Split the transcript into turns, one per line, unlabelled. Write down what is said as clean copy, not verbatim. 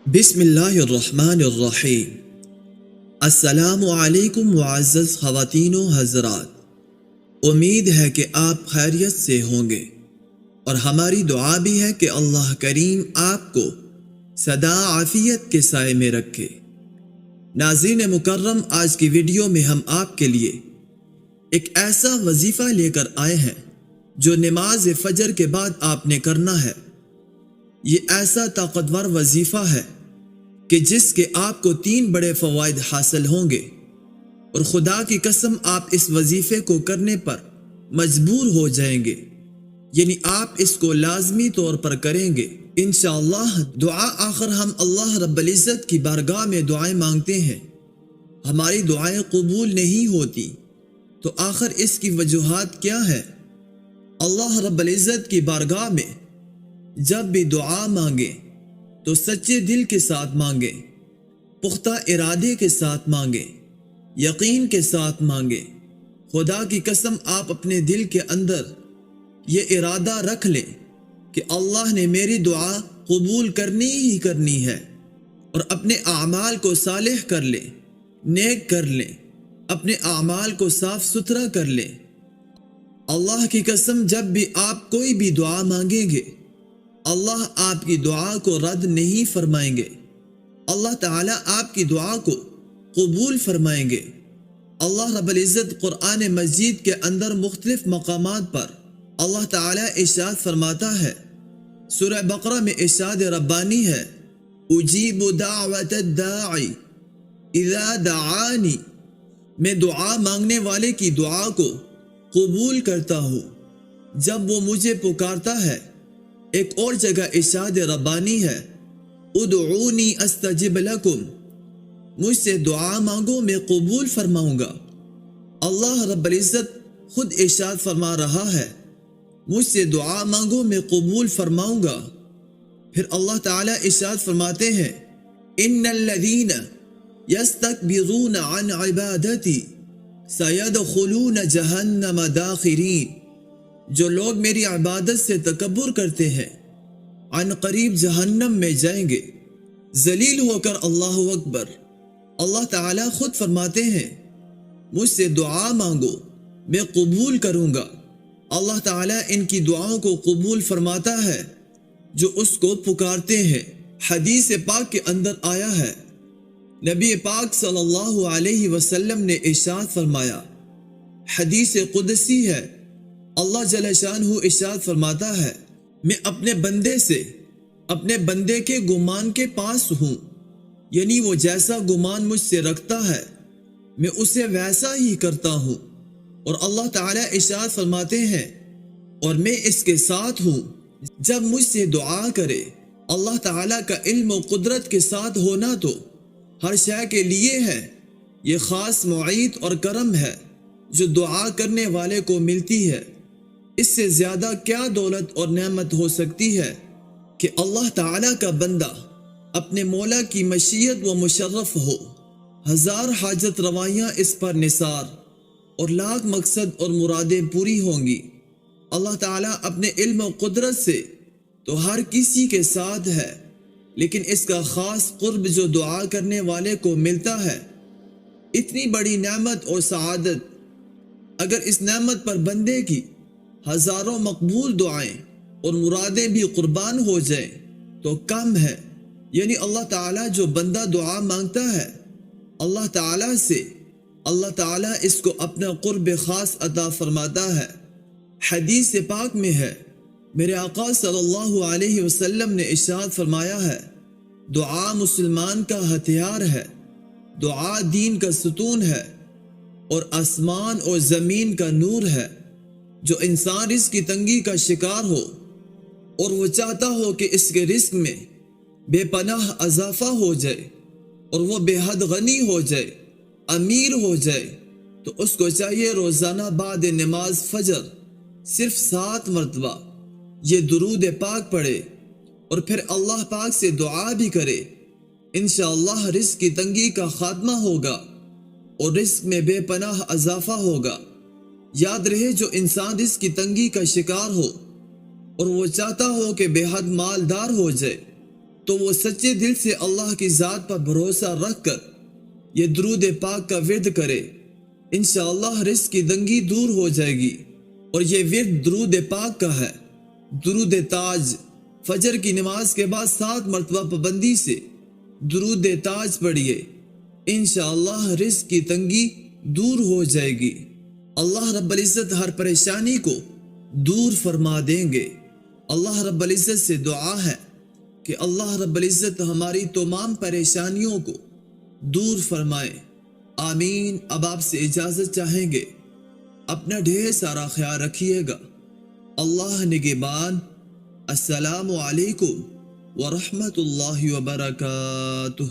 بسم اللہ الرحمن الرحیم۔ السلام علیکم معزز خواتین و حضرات، امید ہے کہ آپ خیریت سے ہوں گے اور ہماری دعا بھی ہے کہ اللہ کریم آپ کو سدا عافیت کے سائے میں رکھے۔ ناظرین مکرم، آج کی ویڈیو میں ہم آپ کے لیے ایک ایسا وظیفہ لے کر آئے ہیں جو نماز فجر کے بعد آپ نے کرنا ہے۔ یہ ایسا طاقتور وظیفہ ہے کہ جس کے آپ کو 3 بڑے فوائد حاصل ہوں گے، اور خدا کی قسم آپ اس وظیفے کو کرنے پر مجبور ہو جائیں گے، یعنی آپ اس کو لازمی طور پر کریں گے انشاءاللہ۔ دعا آخر ہم اللہ رب العزت کی بارگاہ میں دعائیں مانگتے ہیں، ہماری دعائیں قبول نہیں ہوتی تو آخر اس کی وجوہات کیا ہے؟ اللہ رب العزت کی بارگاہ میں جب بھی دعا مانگیں تو سچے دل کے ساتھ مانگیں، پختہ ارادے کے ساتھ مانگیں، یقین کے ساتھ مانگیں۔ خدا کی قسم آپ اپنے دل کے اندر یہ ارادہ رکھ لیں کہ اللہ نے میری دعا قبول کرنی ہی کرنی ہے، اور اپنے اعمال کو صالح کر لیں، نیک کر لیں، اپنے اعمال کو صاف ستھرا کر لیں۔ اللہ کی قسم جب بھی آپ کوئی بھی دعا مانگیں گے، اللہ آپ کی دعا کو رد نہیں فرمائیں گے، اللہ تعالیٰ آپ کی دعا کو قبول فرمائیں گے۔ اللہ رب العزت قرآن مجید کے اندر مختلف مقامات پر اللہ تعالیٰ ارشاد فرماتا ہے۔ سورہ بقرہ میں ارشاد ربانی ہے، اجیب دعوت الداعی اذا دعانی، میں دعا مانگنے والے کی دعا کو قبول کرتا ہوں جب وہ مجھے پکارتا ہے۔ ایک اور جگہ ارشاد ربانی ہے، ادعونی استجب لکم، مجھ سے دعا مانگو میں قبول فرماؤں گا۔ اللہ رب العزت خود ارشاد فرما رہا ہے، مجھ سے دعا مانگو میں قبول فرماؤں گا۔ پھر اللہ تعالیٰ ارشاد فرماتے ہیں، ان الذین یستکبرون عن عبادتی سیدخلون جہنم داخرین، جو لوگ میری عبادت سے تکبر کرتے ہیں عن قریب جہنم میں جائیں گے ذلیل ہو کر۔ اللہ اکبر۔ اللہ تعالیٰ خود فرماتے ہیں، مجھ سے دعا مانگو میں قبول کروں گا۔ اللہ تعالیٰ ان کی دعاؤں کو قبول فرماتا ہے جو اس کو پکارتے ہیں۔ حدیث پاک کے اندر آیا ہے، نبی پاک صلی اللہ علیہ وسلم نے ارشاد فرمایا، حدیث قدسی ہے، اللہ جل شانہ ارشاد فرماتا ہے، میں اپنے بندے سے اپنے بندے کے گمان کے پاس ہوں، یعنی وہ جیسا گمان مجھ سے رکھتا ہے میں اسے ویسا ہی کرتا ہوں۔ اور اللہ تعالیٰ ارشاد فرماتے ہیں، اور میں اس کے ساتھ ہوں جب مجھ سے دعا کرے۔ اللہ تعالیٰ کا علم و قدرت کے ساتھ ہونا تو ہر شے کے لیے ہے، یہ خاص معیت اور کرم ہے جو دعا کرنے والے کو ملتی ہے۔ اس سے زیادہ کیا دولت اور نعمت ہو سکتی ہے کہ اللہ تعالیٰ کا بندہ اپنے مولا کی مشیت و مشرف ہو، ہزار حاجت روائیاں اس پر نثار، اور لاکھ مقصد اور مرادیں پوری ہوں گی۔ اللہ تعالیٰ اپنے علم و قدرت سے تو ہر کسی کے ساتھ ہے، لیکن اس کا خاص قرب جو دعا کرنے والے کو ملتا ہے، اتنی بڑی نعمت اور سعادت، اگر اس نعمت پر بندے کی ہزاروں مقبول دعائیں اور مرادیں بھی قربان ہو جائیں تو کم ہے۔ یعنی اللہ تعالیٰ جو بندہ دعا مانگتا ہے اللہ تعالیٰ سے، اللہ تعالیٰ اس کو اپنا قرب خاص عطا فرماتا ہے۔ حدیث پاک میں ہے، میرے آقا صلی اللہ علیہ وسلم نے ارشاد فرمایا ہے، دعا مسلمان کا ہتھیار ہے، دعا دین کا ستون ہے اور آسمان اور زمین کا نور ہے۔ جو انسان رزق کی تنگی کا شکار ہو اور وہ چاہتا ہو کہ اس کے رزق میں بے پناہ اضافہ ہو جائے اور وہ بے حد غنی ہو جائے، امیر ہو جائے، تو اس کو چاہیے روزانہ بعد نماز فجر صرف 7 مرتبہ یہ درود پاک پڑھے، اور پھر اللہ پاک سے دعا بھی کرے، انشاءاللہ رزق کی تنگی کا خاتمہ ہوگا اور رزق میں بے پناہ اضافہ ہوگا۔ یاد رہے، جو انسان رزق کی تنگی کا شکار ہو اور وہ چاہتا ہو کہ بے حد مالدار ہو جائے تو وہ سچے دل سے اللہ کی ذات پر بھروسہ رکھ کر یہ درود پاک کا ورد کرے، انشاءاللہ رزق کی تنگی دور ہو جائے گی۔ اور یہ ورد درود پاک کا ہے۔ درود تاج، فجر کی نماز کے بعد 7 مرتبہ پابندی سے درود تاج پڑھیے، انشاءاللہ رزق کی تنگی دور ہو جائے گی۔ اللہ رب العزت ہر پریشانی کو دور فرما دیں گے۔ اللہ رب العزت سے دعا ہے کہ اللہ رب العزت ہماری تمام پریشانیوں کو دور فرمائے، آمین۔ اب آپ سے اجازت چاہیں گے، اپنا ڈھیر سارا خیال رکھیے گا۔ اللہ نگہبان۔ السلام علیکم ورحمۃ اللہ وبرکاتہ۔